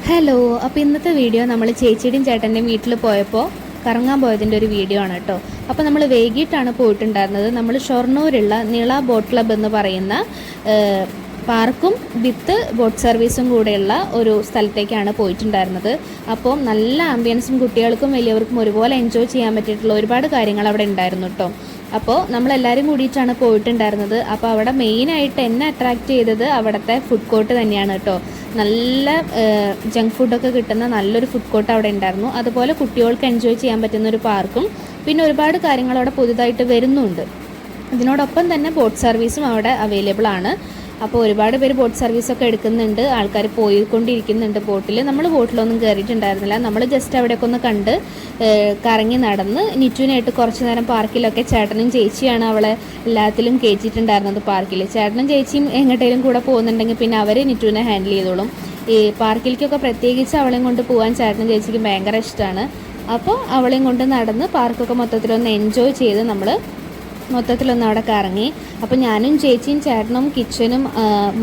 Hello, അപ്പോൾ ഇന്നത്തെ video നമ്മൾ ചേച്ചിയുടെയും ചേട്ടൻ്റെയും വീട്ടിൽ പോയപ്പോൾ കറങ്ങാൻ പോയതിൻ്റെ ഒരു വീഡിയോ ആണ് കേട്ടോ. അപ്പോൾ നമ്മൾ വൈകിട്ടാണ് പോയിട്ടുണ്ടായിരുന്നത്. നമ്മൾ ഷൊർണൂരുള്ള നിള ബോട്ട് ക്ലബ്ബ് എന്ന് പറയുന്ന പാർക്കും വിത്ത് ബോട്ട് സർവീസും കൂടെയുള്ള ഒരു സ്ഥലത്തേക്കാണ് പോയിട്ടുണ്ടായിരുന്നത്. അപ്പോൾ നല്ല ആംബിയൻസും കുട്ടികൾക്കും വലിയവർക്കും ഒരുപോലെ എൻജോയ് ചെയ്യാൻ പറ്റിയിട്ടുള്ള ഒരുപാട് കാര്യങ്ങൾ അവിടെ ഉണ്ടായിരുന്നു കേട്ടോ. അപ്പോൾ നമ്മളെല്ലാവരും കൂടിയിട്ടാണ് പോയിട്ടുണ്ടായിരുന്നത്. അപ്പോൾ അവിടെ മെയിനായിട്ട് എന്നെ അട്രാക്റ്റ് ചെയ്തത് അവിടുത്തെ ഫുഡ് കോർട്ട് തന്നെയാണ് കേട്ടോ. നല്ല ജങ്ക് ഫുഡൊക്കെ കിട്ടുന്ന നല്ലൊരു ഫുഡ് കോർട്ട് അവിടെ ഉണ്ടായിരുന്നു. അതുപോലെ കുട്ടികൾക്ക് എൻജോയ് ചെയ്യാൻ പറ്റുന്ന ഒരു പാർക്കും പിന്നെ ഒരുപാട് കാര്യങ്ങൾ അവിടെ പുതുതായിട്ട് വരുന്നുണ്ട്. ഇതിനോടൊപ്പം തന്നെ ബോട്ട് സർവീസും അവിടെ അവൈലബിൾ ആണ്. അപ്പോൾ ഒരുപാട് പേര് ബോട്ട് സർവീസൊക്കെ എടുക്കുന്നുണ്ട്, ആൾക്കാർ പോയിക്കൊണ്ടിരിക്കുന്നുണ്ട് ബോട്ടിൽ. നമ്മൾ ബോട്ടിലൊന്നും കയറിയിട്ടുണ്ടായിരുന്നില്ല. നമ്മൾ ജസ്റ്റ് അവിടെയൊക്കെ ഒന്ന് കണ്ട് കറങ്ങി നടന്ന് നിറ്റുവിനായിട്ട് കുറച്ച് നേരം പാർക്കിലൊക്കെ ചേട്ടനും ചേച്ചിയാണ് അവളെ എല്ലാത്തിലും കയറ്റിയിട്ടുണ്ടായിരുന്നത് പാർക്കിൽ. ചേട്ടനും ചേച്ചിയും എങ്ങോട്ടേലും കൂടെ പോകുന്നുണ്ടെങ്കിൽ പിന്നെ അവർ നിറ്റുവിനെ ഹാൻഡിൽ ചെയ്തോളും. ഈ പാർക്കിലേക്കൊക്കെ പ്രത്യേകിച്ച് അവളെയും കൊണ്ട് പോകാൻ ചേട്ടനും ചേച്ചിക്കും ഭയങ്കര ഇഷ്ടമാണ്. അപ്പോൾ അവളെയും കൊണ്ട് നടന്ന് പാർക്കൊക്കെ മൊത്തത്തിലൊന്ന് എൻജോയ് ചെയ്ത് നമ്മൾ മൊത്തത്തിലൊന്ന് അവിടെ കറങ്ങി. അപ്പോൾ ഞാനും ചേച്ചിയും ചേട്ടനും കിച്ചനും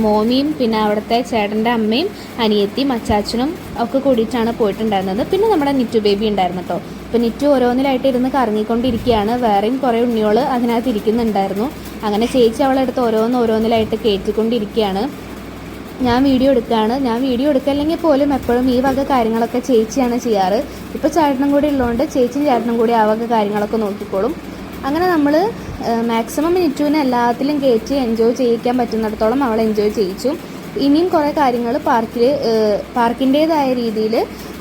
മോമിയും പിന്നെ അവിടുത്തെ ചേട്ടൻ്റെ അമ്മയും അനിയത്തിയും അച്ചാച്ചനും ഒക്കെ കൂടിയിട്ടാണ് പോയിട്ടുണ്ടായിരുന്നത്. പിന്നെ നമ്മുടെ നിറ്റു ബേബി ഉണ്ടായിരുന്നു കേട്ടോ. അപ്പോൾ നിറ്റു ഓരോന്നിലായിട്ട് ഇരുന്ന് കറങ്ങിക്കൊണ്ടിരിക്കുകയാണ്. വേറെയും കുറേ ഉണ്ണിയോൾ അതിനകത്ത് ഇരിക്കുന്നുണ്ടായിരുന്നു. അങ്ങനെ ചേച്ചി അവളെടുത്ത് ഓരോന്നിലായിട്ട് കയറ്റിക്കൊണ്ടിരിക്കുകയാണ്. ഞാൻ വീഡിയോ എടുക്കുകയാണ്. ഞാൻ വീഡിയോ എടുക്കല്ലെങ്കിൽ പോലും എപ്പോഴും ഈ വക കാര്യങ്ങളൊക്കെ ചേച്ചിയാണ് ചെയ്യാറ്. ഇപ്പോൾ ചേട്ടനും കൂടി ഉള്ളതുകൊണ്ട് ചേച്ചിയും ചേട്ടനും കൂടി ആ വക കാര്യങ്ങളൊക്കെ നോക്കിക്കോളും. അങ്ങനെ നമ്മൾ മാക്സിമം നിറ്റുവിനെ എല്ലാത്തിലും കയറ്റി എൻജോയ് ചെയ്യിക്കാൻ പറ്റുന്നിടത്തോളം അവൾ എൻജോയ് ചെയ്യിച്ചു. ഇനിയും കുറേ കാര്യങ്ങൾ പാർക്കിൻ്റേതായ രീതിയിൽ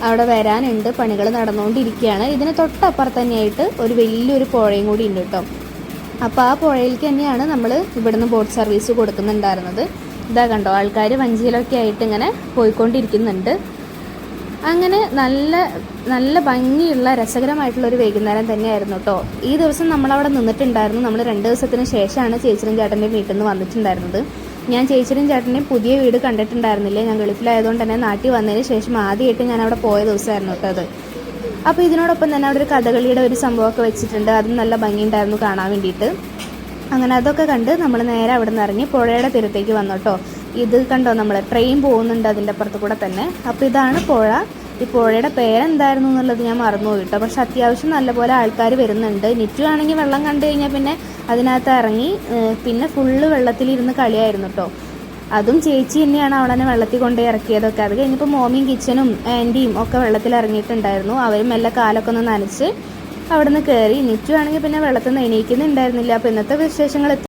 അവിടെ വരാനുണ്ട്. പണികൾ നടന്നുകൊണ്ടിരിക്കുകയാണ്. ഇതിന് തൊട്ടപ്പുറത്ത് തന്നെയായിട്ട് ഒരു വലിയൊരു പുഴയും കൂടി ഉണ്ട് കേട്ടോ. അപ്പോൾ ആ പുഴയിലേക്ക് തന്നെയാണ് നമ്മൾ ഇവിടുന്ന് ബോട്ട് സർവീസ് കൊടുക്കുന്നുണ്ടായിരുന്നത്. ഇതാ കണ്ടോ, ആൾക്കാർ വഞ്ചിയിലൊക്കെ ആയിട്ട് ഇങ്ങനെ പോയിക്കൊണ്ടിരിക്കുന്നുണ്ട്. അങ്ങനെ നല്ല നല്ല ഭംഗിയുള്ള രസകരമായിട്ടുള്ളൊരു വൈകുന്നേരം തന്നെയായിരുന്നു കേട്ടോ. ഈ ദിവസം നമ്മളവിടെ നിന്നിട്ടുണ്ടായിരുന്നു. നമ്മൾ 2 ദിവസത്തിന് ശേഷമാണ് ചേച്ചിയും ചേട്ടൻ്റെയും വീട്ടിൽ നിന്ന് വന്നിട്ടുണ്ടായിരുന്നത്. ഞാൻ ചേച്ചിയും ചേട്ടൻ്റെയും പുതിയ വീട് കണ്ടിട്ടുണ്ടായിരുന്നില്ല. ഞാൻ ഗൾഫിലായതുകൊണ്ട് തന്നെ നാട്ടിൽ വന്നതിന് ശേഷം ആദ്യമായിട്ട് ഞാൻ അവിടെ പോയ ദിവസമായിരുന്നു കേട്ടോ അത്. അപ്പോൾ ഇതിനോടൊപ്പം തന്നെ അവിടെ ഒരു കഥകളിയുടെ ഒരു സംഭവമൊക്കെ വെച്ചിട്ടുണ്ട്. അതും നല്ല ഭംഗിയുണ്ടായിരുന്നു കാണാൻ വേണ്ടിയിട്ട്. അങ്ങനെ അതൊക്കെ കണ്ട് നമ്മൾ നേരെ അവിടെ നിന്ന് ഇറങ്ങി പുഴയുടെ തീരത്തേക്ക് വന്നു കേട്ടോ. ഇത് കണ്ടോ, നമ്മൾ ട്രെയിൻ പോകുന്നുണ്ട് അതിൻ്റെ അപ്പുറത്ത് കൂടെ തന്നെ. അപ്പോൾ ഇതാണ് പുഴ. ഈ പുഴയുടെ പേരെന്തായിരുന്നു എന്നുള്ളത് ഞാൻ മറന്നുപോയി കേട്ടോ. പക്ഷെ അത്യാവശ്യം നല്ലപോലെ ആൾക്കാർ വരുന്നുണ്ട്. നിറ്റു ആണെങ്കിൽ വെള്ളം കണ്ടു കഴിഞ്ഞാൽ പിന്നെ അതിനകത്ത് ഇറങ്ങി പിന്നെ ഫുള്ള് വെള്ളത്തിലിരുന്ന് കളിയായിരുന്നു കേട്ടോ. അതും ചേച്ചി തന്നെയാണ് അവളെന്നെ വെള്ളത്തിൽ കൊണ്ടേ ഇറക്കിയതൊക്കെ. അത് കഴിഞ്ഞപ്പോൾ മോമിയും കിച്ചനും ആൻറ്റിയും ഒക്കെ വെള്ളത്തിൽ ഇറങ്ങിയിട്ടുണ്ടായിരുന്നു. അവരും മെല്ലെ കാലൊക്കെ ഒന്ന് നനച്ച് അവിടെ നിന്ന് കയറി. നിറ്റു ആണെങ്കിൽ പിന്നെ വെള്ളത്തിൽ നിന്ന് എണീക്കുന്നുണ്ടായിരുന്നില്ല. അപ്പോൾ ഇന്നത്തെ വിശേഷങ്ങൾ